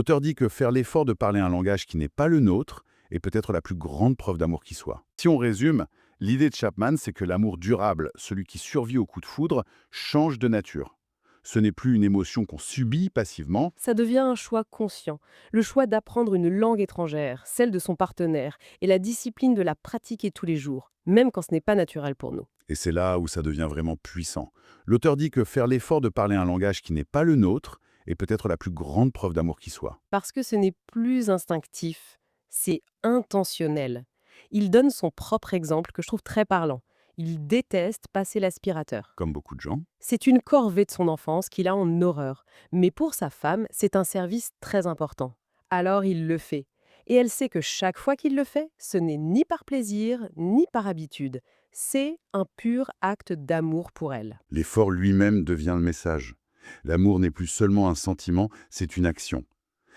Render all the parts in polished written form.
L'auteur dit que faire l'effort de parler un langage qui n'est pas le nôtre est peut-être la plus grande preuve d'amour qui soit. Si on résume, l'idée de Chapman, c'est que l'amour durable, celui qui survit au coup de foudre, change de nature. Ce n'est plus une émotion qu'on subit passivement, Ça devient un choix conscient, le choix d'apprendre une langue étrangère, celle de son partenaire, et la discipline de la pratiquer tous les jours, même quand ce n'est pas naturel pour nous. et c'est là où ça devient vraiment puissant. L'auteur dit que faire l'effort de parler un langage qui n'est pas le nôtre est peut-être la plus grande preuve d'amour qui soit, Parce que ce n'est plus instinctif, c'est intentionnel. Il donne son propre exemple que je trouve très parlant. Il déteste passer l'aspirateur. comme beaucoup de gens. C'est une corvée de son enfance qu'il a en horreur. Mais pour sa femme, c'est un service très important. Alors il le fait. Et elle sait que chaque fois qu'il le fait, ce n'est ni par plaisir, ni par habitude. C'est un pur acte d'amour pour elle. L'effort lui-même devient le message. L'amour n'est plus seulement un sentiment, c'est une action.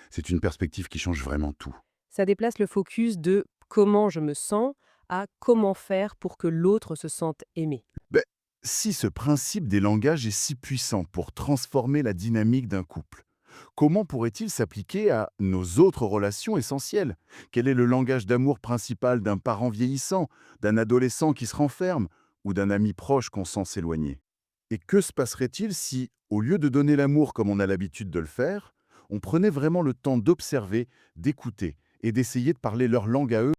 C'est une perspective qui change vraiment tout. Ça déplace le focus de comment je me sens à comment faire pour que l'autre se sente aimé. Ben, si ce principe des langages est si puissant pour transformer la dynamique d'un couple, comment pourrait-il s'appliquer à nos autres relations essentielles? Quel est le langage d'amour principal d'un parent vieillissant, d'un adolescent qui se renferme ou d'un ami proche qu'on sent s'éloigner? Et que se passerait-il si, au lieu de donner l'amour comme on a l'habitude de le faire, on prenait vraiment le temps d'observer, d'écouter et d'essayer de parler leur langue à eux?